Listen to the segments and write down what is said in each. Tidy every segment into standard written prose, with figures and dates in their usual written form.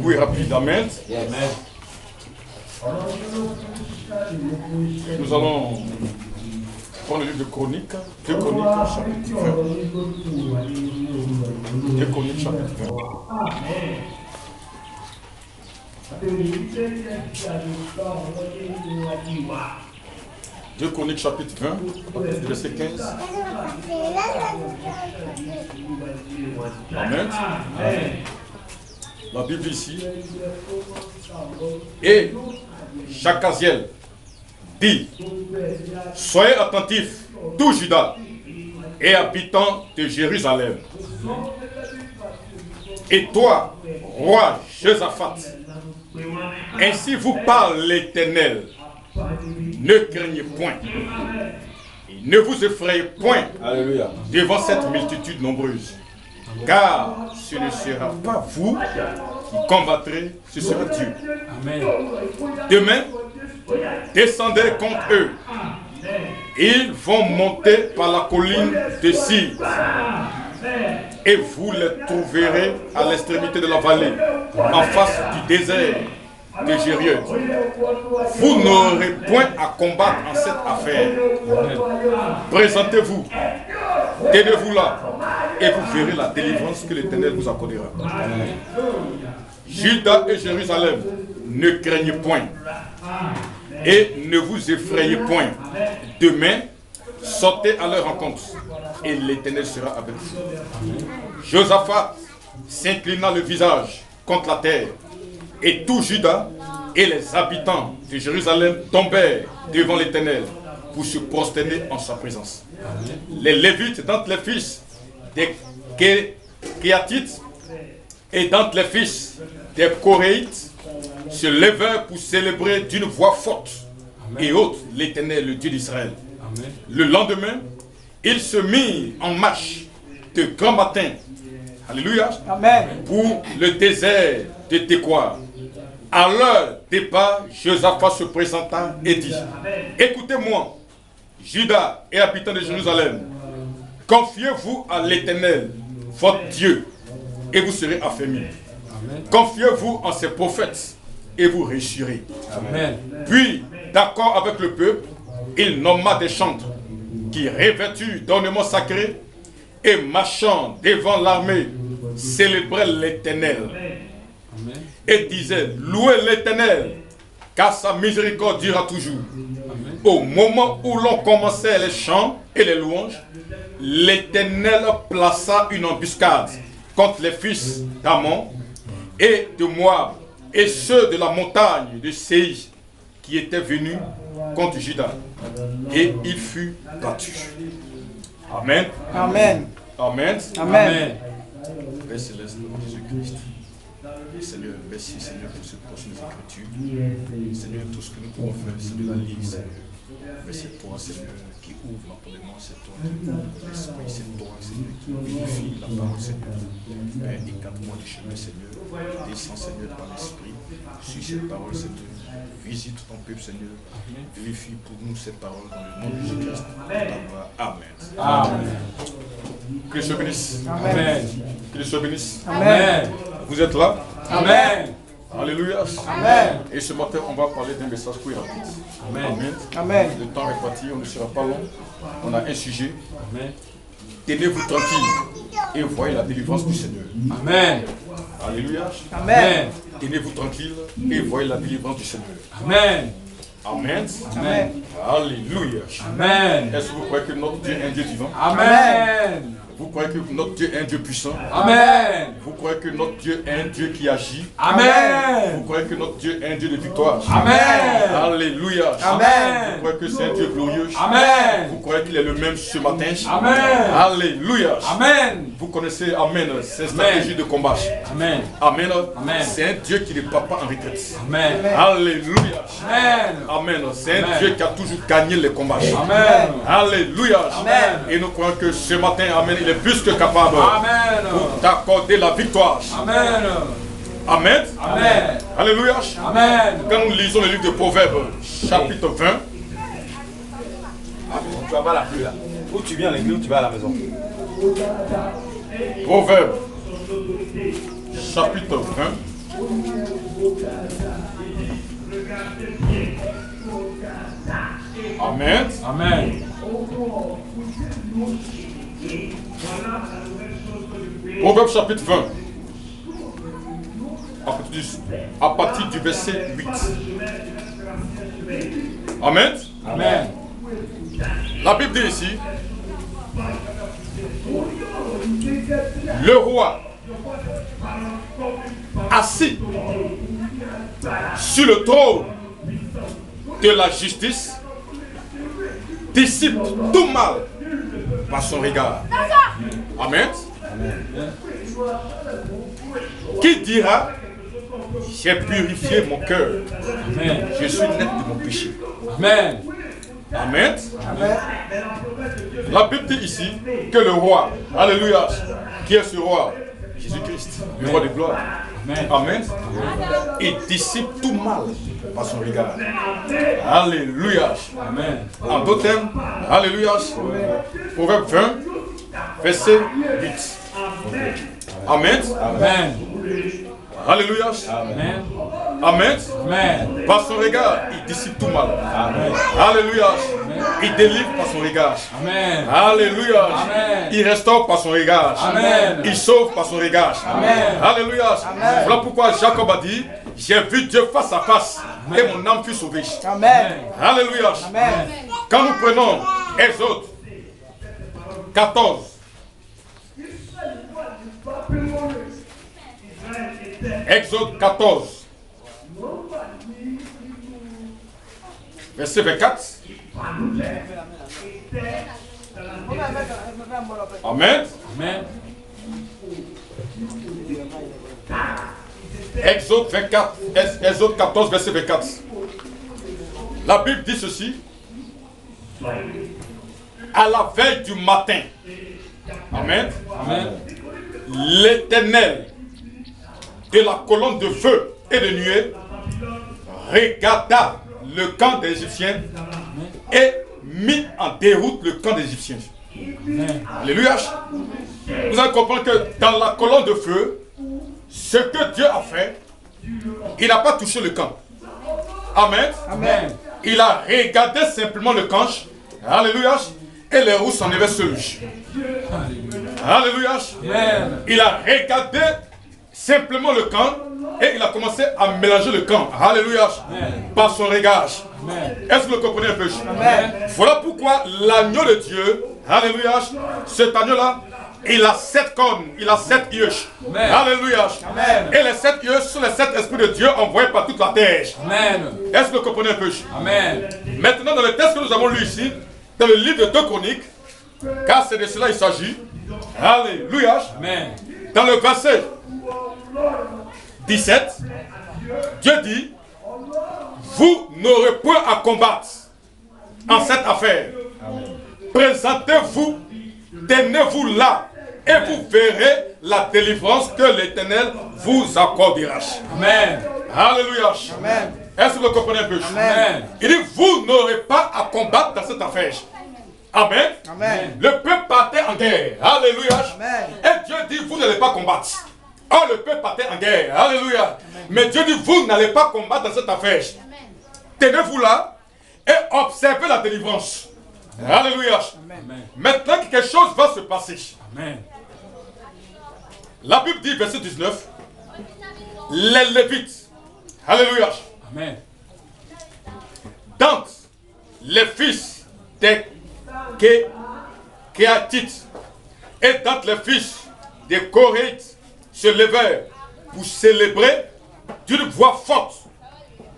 Oui, rapide, amen. Nous allons prendre le livre de Chroniques, 2 Chroniques, chapitre 20. 2 Chroniques, chapitre 20. 2 Chroniques, chapitre 20, verset 15. Amen. La Bible ici. Et Jacaziel dit: soyez attentifs, tout Juda et habitants de Jérusalem. Et toi, roi Josaphat, ainsi vous parle l'Éternel. Ne craignez point et ne vous effrayez point, alléluia, devant cette multitude nombreuse, car ce ne sera pas vous qui combattrez, ce sera Dieu. Amen. Demain, descendez contre eux. Ils vont monter par la colline de Cis et vous les trouverez à l'extrémité de la vallée, en face du désert de Jérieux. Vous n'aurez point à combattre en cette affaire. Présentez-vous, tenez-vous là, et vous verrez la délivrance que l'Éternel vous accordera. Juda et Jérusalem, ne craignez point et ne vous effrayez point. Demain, sortez à leur rencontre et l'Éternel sera avec vous. Josaphat s'inclina le visage contre la terre, et tout Juda et les habitants de Jérusalem tombèrent devant l'Éternel pour se prosterner en sa présence. Les Lévites d'entre les fils des Kéatites et d'entre les fils des Coréites se levèrent pour célébrer d'une voix forte et haute l'Éternel, le Dieu d'Israël. Le lendemain, ils se mirent en marche de grand matin, alléluia, pour le désert de Tékoa. À leur départ, Josaphat se présenta et dit: écoutez-moi, Juda et habitants de Jérusalem, confiez-vous à l'Éternel, votre Dieu, et vous serez affermis. Confiez-vous en ses prophètes, et vous réussirez. Amen. Puis, d'accord avec le peuple, il nomma des chantres qui, revêtus d'ornements sacrés et marchant devant l'armée, célébraient l'Éternel. Et disait: louez l'Éternel, car sa miséricorde durera toujours. Amen. Au moment où l'on commençait les chants et les louanges, l'Éternel plaça une embuscade contre les fils d'Ammon et de Moab et ceux de la montagne de Séir qui étaient venus contre Juda. Et il fut battu. Amen. Amen. Amen. Amen. Père céleste, Jésus-Christ. Seigneur, merci Seigneur pour cette portion des Écritures. Seigneur, tout ce que nous pouvons faire, c'est de la lire, Seigneur. Mais c'est toi, Seigneur, qui ouvre l'entendement, c'est toi qui ouvre l'esprit, c'est toi, Seigneur, qui vérifie la parole, Seigneur. Père, écarte-moi du chemin, Seigneur. Descends, Seigneur, par l'esprit. Suis cette parole, Seigneur. Visite ton peuple, Seigneur. Vérifie pour nous cette parole dans le nom de Jésus-Christ. Amen. Amen. Que Dieu bénisse. Amen. Que Dieu bénisse. Amen. Vous êtes là? Amen. Alléluia. Amen. Et ce matin, on va parler d'un message plus rapide. Amen. Amen. Amen. Le temps est parti, on ne sera pas long. On a un sujet. Amen. Tenez-vous tranquille et voyez la délivrance du Seigneur. Amen. Alléluia. Amen. Tenez-vous tranquille et voyez la délivrance du Seigneur. Amen. Amen. Amen. Alléluia. Amen. Est-ce que vous croyez que notre Dieu est un Dieu vivant? Amen. Vous croyez que notre Dieu est un Dieu puissant? Amen. Vous croyez que notre Dieu est un Dieu qui agit? Amen. Vous croyez que notre Dieu est un Dieu de victoire? Amen. Alléluia. Amen. Vous croyez que c'est un Dieu glorieux? Amen. Vous croyez qu'il est le même ce matin? Amen. Alléluia. Amen. Vous connaissez, Amen, ses stratégies de combat. Amen. Amen. Amen. C'est un Dieu qui ne part pas en retraite. Amen. Alléluia. Amen. Amen. C'est un Dieu qui a toujours gagné les combats. Amen. Alléluia. Amen. Et nous croyons que ce matin, Amen, il est plus que capable pour t'accorder la victoire. Amen. Amen. Amen. Alléluia. Amen. Quand nous lisons le livre de Proverbes, chapitre 20. Tu vas pas la pluie là. Où tu viens à l'église, tu vas à la maison. Proverbes, chapitre 20. Amen. Amen. Proverbe chapitre 20. À partir du verset 8. Amen. Amen. La Bible dit ici, le roi assis sur le trône de la justice dissipe tout mal par son regard. Amen. Qui dira, j'ai purifié mon cœur, je suis net de mon péché. Amen. Amen. La Bible dit ici que le roi, alléluia, qui est ce roi? Jésus-Christ, le roi de gloire. Amen. Il dissipe tout mal par son regard. Alléluia. Amen. En d'autres termes, alléluia. Proverbe 20, verset 8. Amen. Amen. Alléluia. Amen. Amen. Amen. Par son regard, il dissipe tout mal. Amen. Alléluia. Il délivre par son regard. Amen. Alléluia. Amen. Il restaure par son regard. Amen. Il sauve par son regard. Amen. Alléluia. Voilà pourquoi Jacob a dit, j'ai vu Dieu face à face et mon âme fut sauvée. Amen. Alléluia. Amen. Quand nous prenons Exode 14, Exode 14, verset 24. Amen. Amen. Exode 24, Exode 14, verset 24. La Bible dit ceci. À la veille du matin. Amen. Amen. L'Éternel de la colonne de feu et de nuée regarda le camp des Égyptiens et mit en déroute le camp des Égyptiens. Alléluia. Vous allez comprendre que dans la colonne de feu, ce que Dieu a fait, il n'a pas touché le camp. Amen. Amen. Il a regardé simplement le camp. Alléluia. Et les roues s'enlevaient sur lui. Alléluia. Amen. Il a regardé simplement le camp et il a commencé à mélanger le camp. Alléluia. Par son regard. Est-ce que vous le comprenez un peu? Amen. Voilà pourquoi l'agneau de Dieu, alléluia, cet agneau-là, il a 7 cornes, il a 7 yeux. Alléluia. Et les 7 yeux sont les 7 esprits de Dieu envoyés par toute la terre. Amen. Est-ce que vous comprenez un peu? Amen. Maintenant, dans le texte que nous avons lu ici, dans le livre de 2 Chroniques, car c'est de cela il s'agit. Alléluia. Amen. Dans le verset 17, Dieu dit, vous n'aurez point à combattre en cette affaire. Présentez-vous, tenez-vous là, et vous verrez la délivrance que l'Éternel vous accordera. Amen. Alléluia. Amen. Est-ce que vous comprenez un peu? Amen. Il dit, vous n'aurez pas à combattre dans cette affaire. Amen. Amen. Le peuple partait en guerre. Alléluia. Amen. Et Dieu dit, vous n'allez pas combattre. Oh, le peuple partait en guerre. Alléluia. Mais Dieu dit, vous n'allez pas combattre dans cette affaire. Tenez-vous là et observez la délivrance. Alléluia. Amen. Maintenant que quelque chose va se passer. Amen. La Bible dit, verset 19, les Lévites. Alléluia. Amen. Dante, les fils des Kéatites et Dante, les fils des Coréites se levèrent pour célébrer d'une voix forte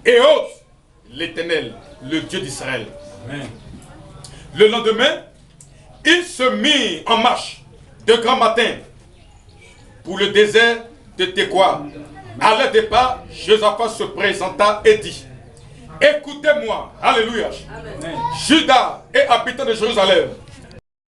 et haute l'Éternel, le Dieu d'Israël. Amen. Le lendemain, ils se mirent en marche de grand matin pour le désert de Tekoa. À leur départ, Josaphat se présenta et dit, écoutez-moi, alléluia, Amen. Judas et habitants de Jérusalem,